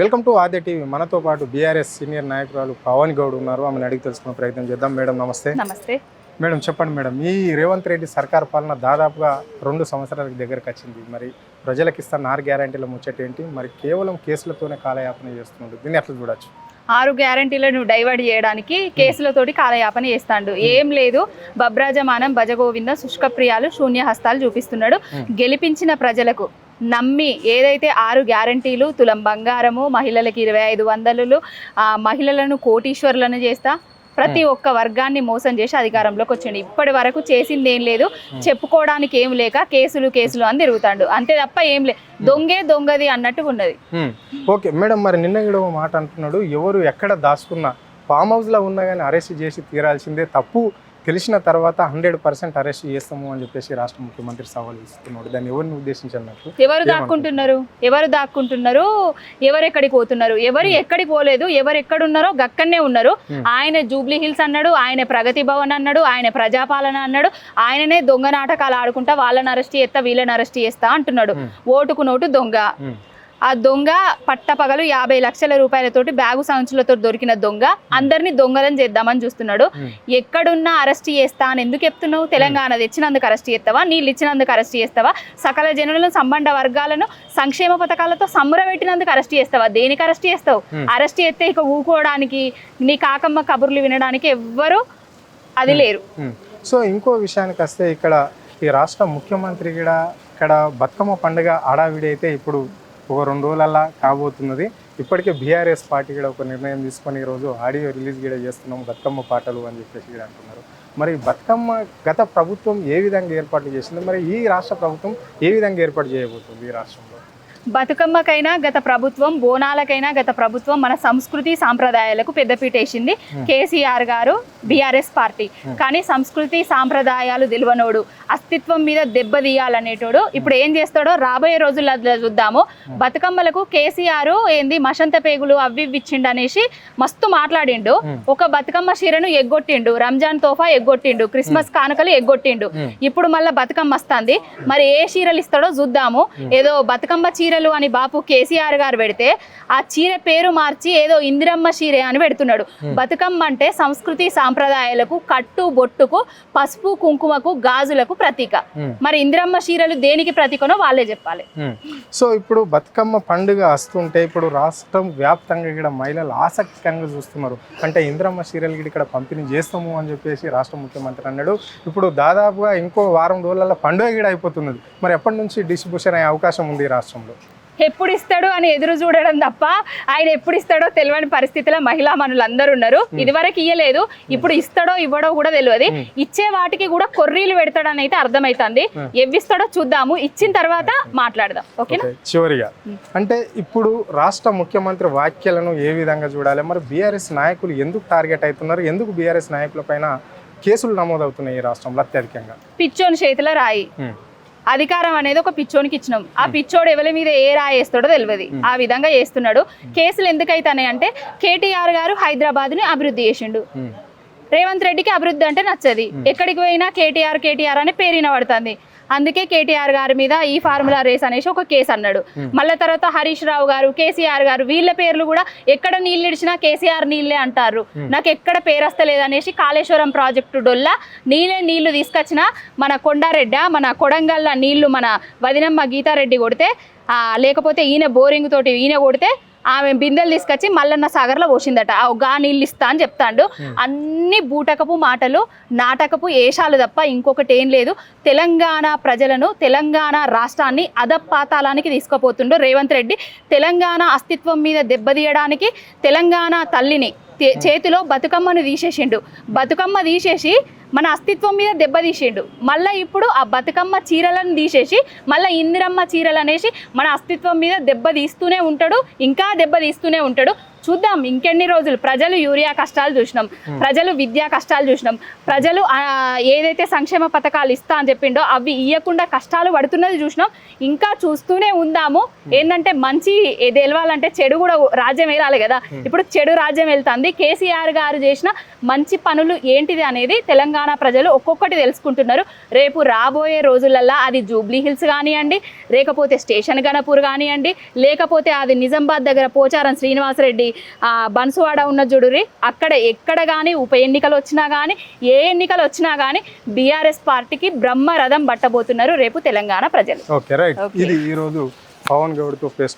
Welcome to Aadya TV. మనతో పాటు BRS senior నాయకురాలు పవన్ గౌడ్ ఉన్నారు. ఆమెను అడిగి తెలుసుకునే ప్రయత్నం చేద్దాం. మేడం నమస్తే. నమస్తే మేడం చెప్పండి మేడం, ఈ రేవంత్ రెడ్డి సర్కార్ పాలన దాదాపుగా 2 సంవత్సరాల దగ్గరకు వచ్చింది. మరి ప్రజలకు ఇస్తున్న 6 గ్యారంటీల ముచ్చట ఏంటి? మరి కేవలం కేసులతోనే కాలయాపన చేస్తున్నారు, దీన్ని ఎట్లా చూడొచ్చు? 6 గ్యారంటీలను డైవర్ట్ చేయడానికి కేసులతోటి కాలయాపన చేస్తాడు. ఏం లేదు, బబ్రాజమానం భజగోవింద శుష్కప్రియాలు శూన్యహస్తాలు చూపిస్తున్నాడు. గెలిపించిన ప్రజలకు నమ్మి ఏదైతే 6 గ్యారంటీలు, తులం బంగారము, మహిళలకి 2500, మహిళలను కోటీశ్వరులను చేస్తా, ప్రతి ఒక్క వర్గాన్ని మోసం చేసి అధికారంలోకి వచ్చిండు. ఇప్పటి వరకు చేసింది ఏం లేదు, చెప్పుకోవడానికి ఏం లేక కేసులు అని తిరుగుతాడు, అంతే తప్ప ఏం లేదు. దొంగది అన్నట్టు ఉన్నది. ఓకే మేడం, మరి నిన్న కూడా మాట అంటున్నాడు, ఎవరు ఎక్కడ దాచుకున్నా ఫామ్ హౌస్లో ఉన్నా కానీ అరెస్ట్ చేసి తీరాల్సిందే, తప్పు తెలిసిన తర్వాత 100% అరెస్ట్ చేస్తాము అని చెప్పేసి రాష్ట్ర ముఖ్యమంత్రి సవాల్ ఇస్తున్నాడు. దాన్ని ఎవరిని ఉద్దేశించినట్టు? ఎవరు దాక్కుంటున్నారు, ఎవరు ఎక్కడికి పోతున్నారు? ఎవరు ఎక్కడికి పోలేదు, ఎవరు ఎక్కడున్నారో గక్కడనే ఉన్నారు. ఆయన జూబ్లీ హిల్స్ అన్నాడు, ఆయన ప్రగతి భవన్ అన్నాడు, ఆయన ప్రజాపాలన అన్నాడు, ఆయననే దొంగ నాటకాలు ఆడుకుంటా వాళ్ళని అరెస్ట్ చేస్తా వీళ్ళని అరెస్ట్ చేస్తా అంటున్నాడు. ఓటుకు నోటు దొంగ. ఆ దొంగ పట్టపగలు 50 లక్షల రూపాయలతోటి బ్యాగు సంచులతో దొరికిన దొంగ అందరినీ దొంగలను చేద్దామని చూస్తున్నాడు. ఎక్కడున్నా అరెస్ట్ చేస్తా అని ఎందుకు చెప్తున్నావు? తెలంగాణ తెచ్చినందుకు అరెస్ట్ చేస్తావా? నీళ్ళు ఇచ్చినందుకు అరెస్ట్ చేస్తావా? సకల జనులను, సంబంధ వర్గాలను సంక్షేమ పథకాలతో సంబరపెట్టినందుకు అరెస్ట్ చేస్తావా? దేనికి అరెస్ట్ చేస్తావు? అరెస్ట్ చేస్తే ఇక ఊకోవడానికి, నీ కాకమ్మ కబుర్లు వినడానికి ఎవ్వరు అది లేరు. సో ఇంకో విషయానికి వస్తే, ఇక్కడ ఈ రాష్ట్ర ముఖ్యమంత్రి కూడా ఇక్కడ బతుకమ్మ పండుగ హడావిడి అయితే ఇప్పుడు ఒక 2 రోజులల్లా కాబోతున్నది. ఇప్పటికే బీఆర్ఎస్ పార్టీ కూడా ఒక నిర్ణయం తీసుకొని ఈరోజు ఆడియో రిలీజ్ కూడా చేస్తున్నాం, బతుకమ్మ పాటలు అని చెప్పేసి కూడా అంటున్నారు. మరి బతుకమ్మ గత ప్రభుత్వం ఏ విధంగా ఏర్పాట్లు చేసింది, మరి ఈ రాష్ట్ర ప్రభుత్వం ఏ విధంగా ఏర్పాటు చేయబోతుంది ఈ రాష్ట్రంలో? బతుకమ్మకైనా గత ప్రభుత్వం, బోనాలకైనా గత ప్రభుత్వం మన సంస్కృతి సాంప్రదాయాలకు పెద్దపీట వేసింది కేసీఆర్ గారు, బీఆర్ఎస్ పార్టీ. కానీ సంస్కృతి సాంప్రదాయాలు తెలివనోడు, అస్తిత్వం మీద దెబ్బతీయాలనేటోడు ఇప్పుడు ఏం చేస్తాడో రాబోయే రోజుల్లో చూద్దాము. బతుకమ్మలకు కేసీఆర్ ఏంది మషంత పేగులు అవి ఇచ్చిండు అనేసి మస్తు మాట్లాడిండు. ఒక బతుకమ్మ చీరను ఎగ్గొట్టిండు, రంజాన్ తోఫా ఎగ్గొట్టిండు, క్రిస్మస్ కానుకలు ఎగ్గొట్టిండు. ఇప్పుడు మళ్ళీ బతుకమ్మ వస్తుంది, మరి ఏ చీరలు ఇస్తాడో చూద్దాము. ఏదో బతుకమ్మ చీర అని బాపు కేసీఆర్ గారు పెడితే ఆ చీర పేరు మార్చి ఏదో ఇందిరమ్మ చీర అని పెడుతున్నాడు. బతుకమ్మ అంటే సంస్కృతి సాంప్రదాయాలకు, కట్టు బొట్టుకు, పసుపు కుంకుమకు, గాజులకు ప్రతీక. మరి ఇందిరమ్మ చీరలు దేనికి ప్రతీకనో వాళ్ళే చెప్పాలి. సో ఇప్పుడు బతుకమ్మ పండుగ వస్తుంటే ఇప్పుడు రాష్ట్రం వ్యాప్తంగా ఇక్కడ మహిళలు ఆసక్తికరంగా చూస్తున్నారు. అంటే ఇందిరమ్మ చీరలు ఇక్కడ పంపిణీ చేస్తాము అని చెప్పేసి రాష్ట్ర ముఖ్యమంత్రి అన్నాడు. ఇప్పుడు దాదాపుగా ఇంకో వారం రోజులలో పండుగ కూడా అయిపోతున్నది. మరి ఎప్పటి నుంచి డిస్ట్రిబ్యూషన్ అయ్యే అవకాశం ఉంది ఈ రాష్ట్రంలో? ఎప్పుడు ఇస్తాడు అని ఎదురు చూడడం తప్ప ఆయన ఎప్పుడు ఇస్తాడో తెలియని పరిస్థితిలో మహిళా మనులందరూ ఉన్నారు. ఇదివరకు ఇయ్యలేదు, ఇప్పుడు ఇస్తాడో ఇవ్వడో కూడా తెలియదు. ఇచ్చే వాటికి కూడా కొర్రీలు పెడతాడని అయితే అర్థమవుతుంది. ఎవ్విస్తాడో చూద్దాము, ఇచ్చిన తర్వాత మాట్లాడదాం. ఓకేనా? చివరిగా అంటే ఇప్పుడు రాష్ట్ర ముఖ్యమంత్రి వ్యాఖ్యలను ఏ విధంగా చూడాలి? మరి బీఆర్ఎస్ నాయకులు ఎందుకు టార్గెట్ అవుతున్నారు? ఎందుకు బీఆర్ఎస్ నాయకుల పైన కేసులు నమోదవుతున్నాయి ఈ రాష్ట్రంలో అత్యధికంగా? పిచ్చోని చేతిలో రాయి. అధికారం అనేది ఒక పిచ్చోనికి ఇచ్చినాం. ఆ పిచ్చోడు ఎవరి మీద ఏ రాయేస్తాడో తెలియదు, ఆ విధంగా చేస్తున్నాడు. కేసులు ఎందుకైతున్నాయి అంటే కేటీఆర్ గారు హైదరాబాద్ ని అభివృద్ధి చేసిండు. రేవంత్ రెడ్డికి అభివృద్ధి అంటే నచ్చది. ఎక్కడికి పోయినా కేటీఆర్ అనే పేరు వినబడుతుంది. అందుకే కేటీఆర్ గారి మీద ఈ ఫార్ములా రేస్ అనేసి ఒక కేసు అన్నాడు. మళ్ళీ తర్వాత హరీష్ రావు గారు, కేసీఆర్ గారు, వీళ్ళ పేర్లు కూడా ఎక్కడ నీళ్ళు ఇడిచినా కేసీఆర్ నీళ్ళే అంటారు. నాకు ఎక్కడ పేరు వస్తలేదు అనేసి కాళేశ్వరం ప్రాజెక్టు డొల్లా నీళ్లు తీసుకొచ్చిన మన కొండారెడ్డి, మన కొడంగల్ల నీళ్లు మన వదినమ్మ గీతారెడ్డి కొడితే, లేకపోతే ఈయన బోరింగ్ తోటి ఈయన కొడితే ఆమె బిందెలు తీసుకొచ్చి మల్లన్న సాగర్లో పోసిందట. గా నీళ్ళు ఇస్తా అని చెప్తాడు. అన్ని బూటకపు మాటలు, నాటకపు ఏషాలు తప్ప ఇంకొకటి ఏం లేదు. తెలంగాణ ప్రజలను, తెలంగాణ రాష్ట్రాన్ని అధపాతాళానికి తీసుకుపోతుండు రేవంత్ రెడ్డి. తెలంగాణ అస్తిత్వం మీద దెబ్బతీయడానికి తెలంగాణ తల్లిని చేతిలో బతుకమ్మను తీసేసిండు. బతుకమ్మ తీసేసి మన అస్తిత్వం మీద దెబ్బతీసిండు. మళ్ళీ ఇప్పుడు ఆ బతుకమ్మ చీరలను తీసేసి మళ్ళీ ఇందిరమ్మ చీరలు అనేసి మన అస్తిత్వం మీద దెబ్బతీస్తూనే ఉంటాడు, ఇంకా దెబ్బతీస్తూనే ఉంటాడు. చూద్దాం ఇంకెన్ని రోజులు. ప్రజలు యూరియా కష్టాలు చూసినాం, ప్రజలు విద్యా కష్టాలు చూసినాం, ప్రజలు ఏదైతే సంక్షేమ పథకాలు ఇస్తా అని చెప్పిండో అవి ఇవ్వకుండా కష్టాలు పడుతున్నది చూసినాం. ఇంకా చూస్తూనే ఉందాము. ఏంటంటే మంచి తెలవాలంటే చెడు కూడా రాజ్యం ఏరాలి కదా. ఇప్పుడు చెడు రాజ్యం వెళ్తుంది. కేసీఆర్ గారు చేసిన మంచి పనులు ఏంటిది అనేది తెలంగాణ ప్రజలు ఒక్కొక్కటి తెలుసుకుంటున్నారు. రేపు రాబోయే రోజులల్లో అది జూబ్లీ హిల్స్ కానివ్వండి, లేకపోతే స్టేషన్ గణపూర్ కానివ్వండి, లేకపోతే అది నిజామాబాద్ దగ్గర పోచారం శ్రీనివాసరెడ్డి బన్సువాడ ఉన్న జుడురి, అక్కడ ఎక్కడ కానీ ఉప ఎన్నికలు వచ్చినా కానీ ఏ ఎన్నికలు వచ్చినా కానీ బీఆర్ఎస్ పార్టీకి బ్రహ్మరథం పట్టబోతున్నారు రేపు తెలంగాణ ప్రజలు. Okay right. ఇది ఈరోజు పవన్ గౌడ్తో ఫేస్